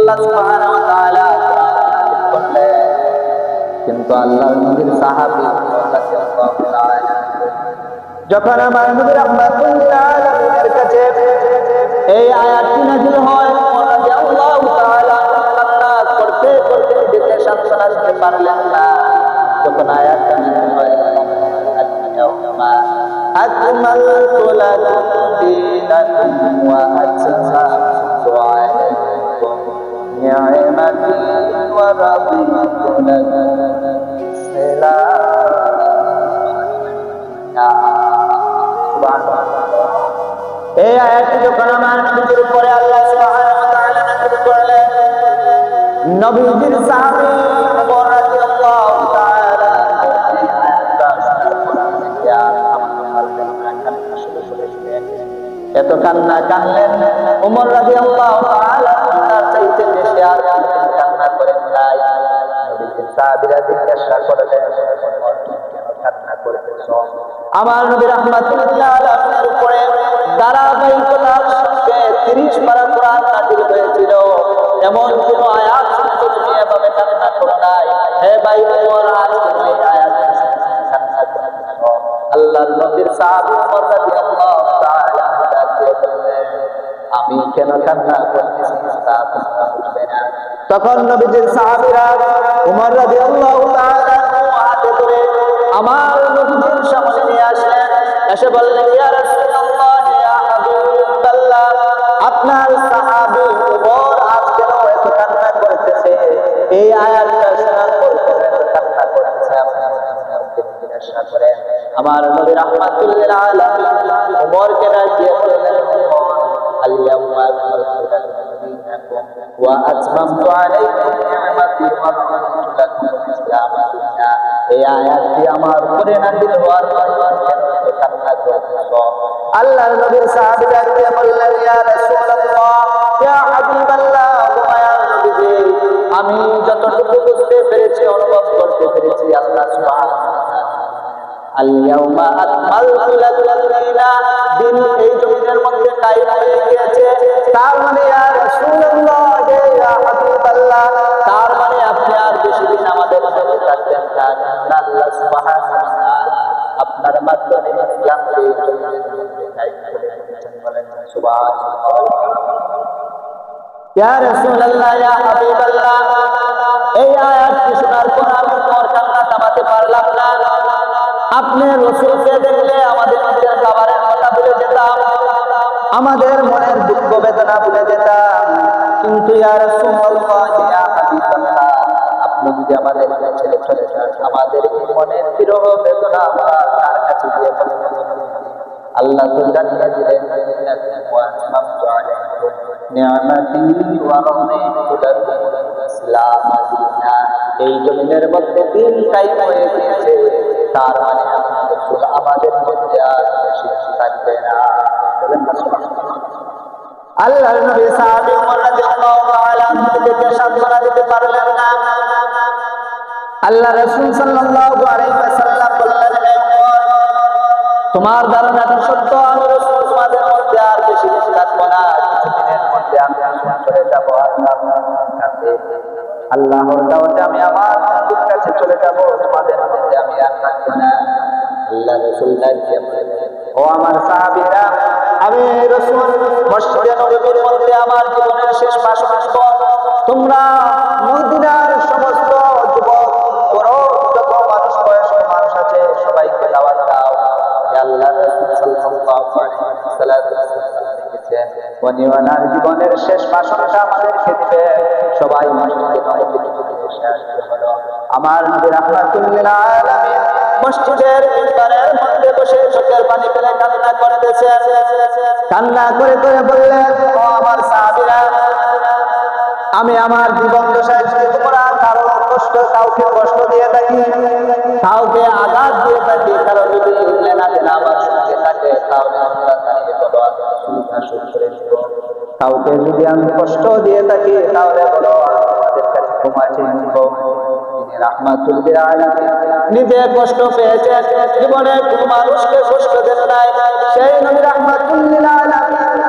আল্লাহ সুবহানাহু ওয়া তাআলা করলেন। কিন্তু আল্লাহর নবীর সাহাবী রাদিয়াল্লাহু তাআলা যখন আমার নবী রাহমাতুল লিল আলামিনের কাছে এই আয়াতটি নাযিল হয়, রাদিয়াল্লাহু তাআলা কান্না করতে করতে নিজেকে সান্ত্বনা দিতে পারলেন না। যখন আয়াতটা নাযিল হয়, আল-ইয়াউমা আকমালতু লাকুম দীনাকুম ওয়া আতমামতু আলাইকুম নি'মাতি ওয়া রাদিতু লাকুম এই আয়াতটি যখন আমার নবীর উপরে আল্লাহ সুবহানাহু ওয়া তাআলা নাযিল করলেন, নবীজির সাহাবী ওমর রাদিয়াল্লাহু তাআলা এই আয়াতটা এত কান্না কানলেন। ওমর রাদিয়াল্লাহু তাআলা তার চাইতে বেশি আর কান্না করেন নাই। নবীজির সাহাবীরা জিজ্ঞাসা করলেন, ওমর কেন কান্না করেছো? আমার নবী রাহমাতুল লিল আলামিনের উপরে ধারাবাহিকতার সঙ্গে 30 পারা কোরআন নাযিল হয়েছিল, এমন কোন আয়াত শুনতে তুমি এভাবে কান্না করো নাই। হে ভাই ওমর, আজ তুমি এই আয়াত কান্না করেছো? আল্লাহর নবীর সাহাবী ওমর রাদিয়াল্লাহু তাআলা বললেন, আমি কেন কান্না করতেছি তা তোমরা বুঝবে না। তখন নবীজির সাহাবীরা ওমর রাদিয়াল্লাহু তাআলা হাতে ধরে আমার নবীজির সামনে নিয়ে আসলেন, এসে বললেন, ইয়া রাসূলুল্লাহ, ইয়া হাবিবাল্লাহ, আপনার সাহাবী ওমর আজ কেন এত কান্না করতেছে? এই আয়াতটা শোনার পর কেন কান্না করতেছে? আপনি ওমরকে জিজ্ঞাসা করেন। আমার নবী রাহমাতুল লিল আলামিন ওমরকে ডাকিয়ে বললেন, আল-ইয়াউমা আকমালতু লাকুম দীনাকুম ওয়া আতমামতু আলাইকুম নি'মাতি ওয়া রাদিতু লাকুম ইসলামা দীনা। এই আয়াতটি আমার উপরে নাযিল হওয়ার পর কান্না করতেছো? আল্লাহর নবীর সাহাবীরা বললেন, ইয়া রাসূলুল্লাহ, ইয়া হাবিবাল্লাহ, ও মায়ার নবীজি, আমি যতটুকু বুঝতে পেরেছি, অনুভব করতে পেরেছি, আল্লাহ সুবহানাহু ওয়া তাআলা আল-ইয়াউমা আকমালতু লাকুম দীনা, দিন এই জমিনের মধ্যে কায়েম হয়ে গিয়েছে। তার মানে ইয়া রাসূলুল্লাহ, ইয়া হাবিবাল্লাহ, তার মানে আপনি আর বেশি দিন আমাদের সাথে থাকবেন না। আল্লাহ সুবহানাহু ওয়া তাআলা আপনার মাধ্যমে ইসলামকে এই জমিনের মধ্যে কায়েম করে দিয়েছেন। বলেন সুবহানাল্লাহ। ইয়া রাসূলুল্লাহ, ইয়া হাবিবাল্লাহ, এই আয়াতটি শোনার পর আমি ওমর কান্না থামাতে পারলাম না। আপনি রাসূলকে দেখলে আমাদের মনের খাবারের কথা ভুলে যেতাম, আমাদের মনের দুঃখ বেদনা ভুলে যেতাম। কিন্তু ইয়া রাসূলুল্লাহ, ইয়া হাবিবাল্লাহ, আপনি যদি আমাদের ছেড়ে চলে যান, আমাদের মনের বিরহ বেদনা আমরা কার কাছে গিয়ে বলবো? আল্লাহ তো জানিয়ে দিলেন, ওয়া আতমামতু আলাইকুম নি'মাতি ওয়া রাদিতু লাকুম ইসলামা দীনা। এই জমিনের মধ্যে দিন কায়েম হয়ে গিয়েছে, তার মানে রাসূল আমাদের মধ্যে আর বেশি থাকবে না। বলেন না সুবহানাল্লাহ। আল্লাহর নবী সাহাবী ওমর রাদিয়াল্লাহু তাআলা নিজেকে সান্ত্বনা দিতে পারলেন না। আল্লাহ রাসূল সাল্লাল্লাহু আলাইহি ওয়াসাল্লাম বললেন, তোমার ধারণাটা সত্য, আমি রাসূল তোমাদের মধ্যে আর বেশি দিন থাকবো না, কিছুদিনের মধ্যে আমি চলে যাবো আল্লাহর কাছে। আল্লাহর দাওয়াতে আমি আমার নবীর কাছে চলে যাবো, তোমাদের মধ্যে আমি আর থাকবো না। আল্লাহ রাসূল ডাকিয়ে বললেন, ও আমার সাহাবীরা, আমি রাসূল মসজিদে নববীর মধ্যে আমার জীবনের শেষ ভাষণ আসব। তোমরা মদিনার সমস্ত যুবক, বড় যত মানুষ, বয়স্ক মানুষ আছে, সবাইকে দাওয়াত দাও। আল্লাহ রাসূল সাল্লাল্লাহু আলাইহি ওয়াসাল্লাম লিখেছেন, ওনার জীবনের শেষ ভাষণটা আমাদেরকে দিবে। সবাই মসজিদে নববীর মধ্যে এসে আসতে হলো। আমার নবী রাহমাতুল লিল আলামিন মসজিদের মিম্বারের মধ্যে বসে চোখের পানি ফেলে কান্না করতেছে। কান্না করে করে বললেন, ও আমার সাহাবীরা, আমি আমার জীবন দশায় যদি তোমরা কারো কাউকে কষ্ট দিয়ে থাকি, কাউকে আঘাত দিয়ে থাকি, কারো যদি লেনা দেনা আমার সঙ্গে থাকে, তাহলে আমরা তাকে বলো আমি সুবিধা শোধ করে দিব। কাউকে যদি আমি কষ্ট দিয়ে থাকি, তাহলে বলো আমাদের কাছে ক্ষমা চেয়ে নিব। রাহমাতুল লিল আলামিন নিজে কষ্ট পেয়েছে, জীবনে কোনো মানুষকে কষ্ট দেন নাই, সেই নবী রাহমাতুল লিল আলামিন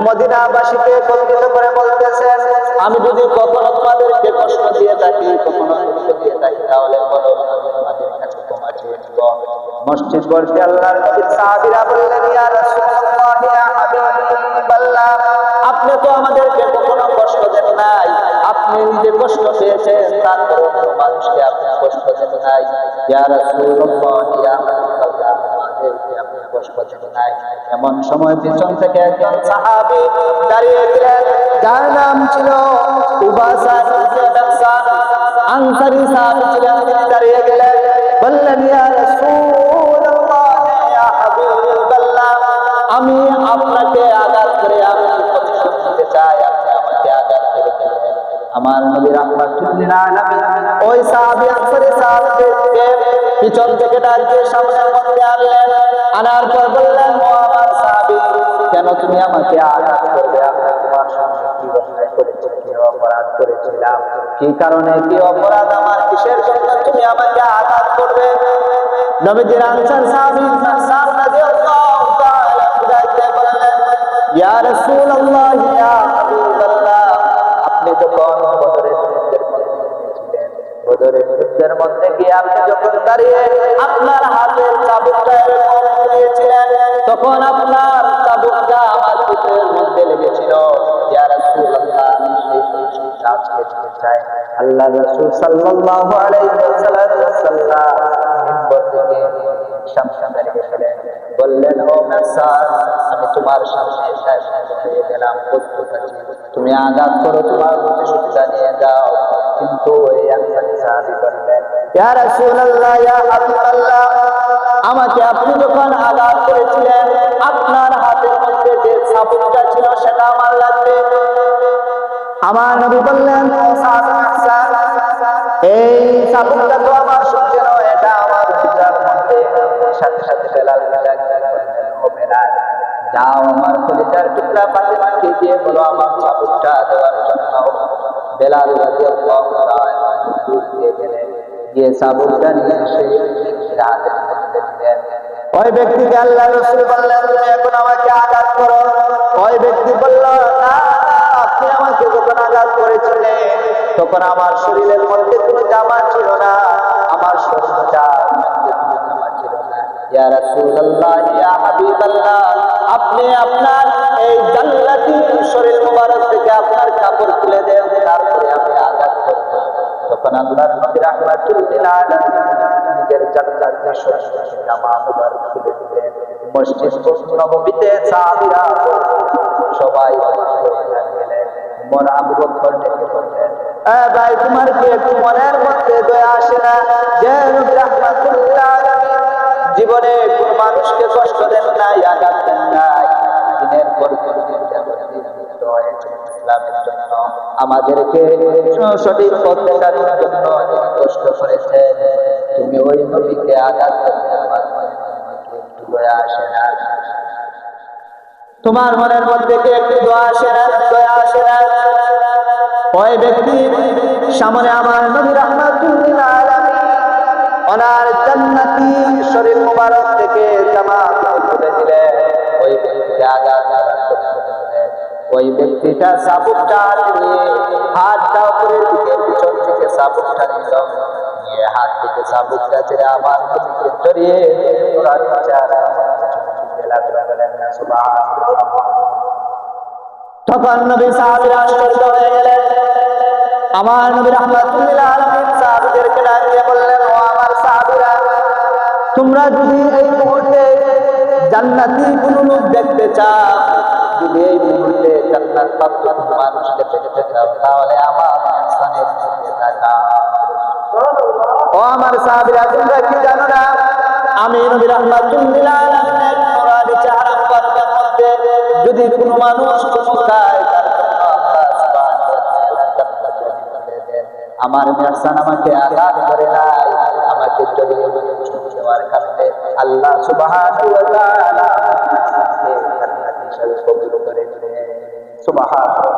মদিনাবাসীকে একত্রিত করে বলতেছেন, আমি যদি কখনো তোমাদেরকে কষ্ট দিয়ে থাকি, কখনো দুঃখ দিয়ে থাকি, তাহলে বলো, আমি তোমাদের কাছে ক্ষমা চেয়ে নিব। মসজিদ বলতে আল্লাহর নবীর সাহাবীরা বললেন, ইয়া রাসূলুল্লাহ, ইয়া হাবিবাল্লাহ, আপনি তো আমাদেরকে কখনো কষ্ট দেন নাই, আপনি নিজে কষ্ট পেয়েছেন, তারপরে অন্য মানুষকে আপনি কষ্ট দেন নাই। ইয়া রাসূলুল্লাহ, ইয়া হাবিবাল্লাহ, আমাদেরকে আপনি কষ্ট দেন নাই। এমন সময় পিছন থেকে একজন সাহাবী দাঁড়িয়ে গেলেন, যার নাম ছিল উবাসা ইবনে দাকসান, আনসারী সাহাবী ছিলেন। তিনি দাঁড়িয়ে গেলেন, বললেন, ইয়া রাসূলুল্লাহ, ইয়া হাবিবাল্লাহ, আমি আপনাকে আঘাত করে আমি প্রতিশোধ নিতে চাই, আপনি আমাকে আঘাত করে ফেলেন। আমার নবী রাহমাতুল লিল আলামিন ওই সাহাবী আনসারী সাহাবীকে পিছন থেকে ডাকিয়ে সামনের মধ্যে আনলেন। আনার পর বললেন, ও আমার সাহাবী, কেন তুমি আমাকে আঘাত করবে? আমি তোমার সঙ্গে কি অন্যায় করেছি, কি অপরাধ করেছিলাম, কি কারণে, কি অপরাধ আমার, কিসের জন্য তুমি আমাকে আঘাত করবে? নবীজির আনসার সাহাবী সাদ রাদিয়াল্লাহু তাআলা ডাকতে বললেন, ইয়া রাসূলুল্লাহ, ইয়া হাবিবাল্লাহ, আপনি যখন বদরের যুদ্ধের মধ্যে ছিলেন, বদরের যুদ্ধের মধ্যে গিয়ে আপনি যখন দাঁড়িয়ে আপনার হাতের চাবুকটা এরকম দিয়েছিলেন, তখন আপনার চাবুকটা আমার পিঠের মধ্যে লেগেছিল। ইয়া রাসূলুল্লাহ, আমি সেই পরিস্থিতি আজকে দিতে চাই। আল্লাহর রাসূল সাল্লাল্লাহু আলাইহি ওয়াসাল্লাম মিম্বর থেকে সামনে দাঁড়িয়ে গেলেন, বললেন, ও মেসার, আমি তোমার সামনে হয়ে গেলাম, প্রস্তুত আছি, তুমি আঘাত করো, তোমার প্রতিশোধটা নিয়ে যাও। কিন্তু এই আনসারী সাহাবী বললেন, ইয়া রাসূলুল্লাহ, ইয়া হাবিবাল্লাহ, আমাকে আপনি যখন আঘাত করেছিলেন, আপনার হাতের মধ্যে যে চাবুকটা ছিল সেটা আমার লাগবে। আমার নবী বললেন, এই চাবুকটা তো আমার সহ্য নয়, এটা আমার রোজার মধ্যে। সাথে সাথে বেলাল বললেন, ও বেলাল, যাও আমার কলিজার টুকরা ফাতেমাকে গিয়ে বলো আমার চাবুকটা দেওয়ার জন্য। বেলাল রাদিয়াল্লাহু তাআলা দিয়ে গেলেন, গিয়ে চাবুকটা নিয়ে এসে হাতের মধ্যে দিলেন। ওই ব্যক্তিকে আল্লাহর রাসূল বললেন, তুমি এখন আমাকে আঘাত করো। ওই ব্যক্তি বলল, না, আপনি আমাকে যখন আঘাত করেছিলেন তখন আমার শরীরের মধ্যে কোনো জামা ছিল না, আমার শরীরটা মধ্যে কোনো জামা ছিল না। ইয়া রাসূলুল্লাহ, ইয়া হাবিবাল্লাহ, আপনি আপনার এই জান্নাতি শরীর মুবারক থেকে আপনার কাপড় খুলে দেন, তারপরে আমি আঘাত করব। তখন আল্লাহর নবী রাহমাতুল লিল আলামিন নিজের জান্নাতি শরীরের জামা মুবারক খুলে দিলেন। মসজিদ নববীতে সাহাবীরা সবাই গেলেন। ওমর আবু বকর ডেকে বললেন, ভাই, তোমার কি একটু মনের মধ্যে দয়া আসে না যে নবী রাহমাতুল লিল আলামিন জীবনে কোনো মানুষকে কষ্ট দেন নাই, আঘাত দেন নাই, দিনের পর দিন ইসলামের জন্য, আমাদেরকে সঠিক পথ দেখানোর জন্য কষ্ট করেছেন, তুমি ওই নবীকে আঘাত করতে পারবে, একটু দয়া আসে না? তোমার মনের মধ্যে কি একটু দয়া আসে না, দয়া আসে না? ওই ব্যক্তি সামনে আমার নবী রাহমাতুল লিল আলামিন ওনার জান্নাতি শরীর মুবারক থেকে জামা খুলে দিলেন। ওই ব্যক্তিকে আঘাত করলেন। ওই ব্যক্তিটা চাবুকটা নিয়ে হাতটা উপরের দিকে, পিছন থেকে চাবুকটা নিল, নিয়ে হাত থেকে চাবুকটা ছেড়ে আমার নবীকে জড়িয়ে তখন নবী সাহাবীরা আশ্চর্য হয়ে গেলেন। আমার নবী রাহমাতুল লিল আলামিন সাহাবীদেরকে ডাকিয়ে বললেন, ও আমার সাহাবীরা, তোমরা যদি এই মুহূর্তে জান্নাতি কোন লোক দেখতে চাও, যদি এই মুহূর্তে জান্নাত প্রাপ্ত মানুষকে দেখতে চাও, তাহলে আমার ইহসানের দিকে তাকাও। ও আমার সাহাবীরা, তোমরা কি জানো না, আমি নবী রাহমাতুল লিল আলামিনের নুরানি চেহারা মুবারকের মধ্যে যদি কোনো মানুষ কিছু চায়, তার জন্য আল্লাহ সুবহানাহু ওয়া তাআলা জান্নাতে দিতে দেন। আমার ইহসান আমাকে আঘাত করে নাই, আমাকে জড়িয়ে দেওয়ার কারণে আল্লাহ সুবহানাহু ওয়া তাআলা আমাকে জান্নাতি হিসেবে কবুল করে নেন। সুবহানাল্লাহ।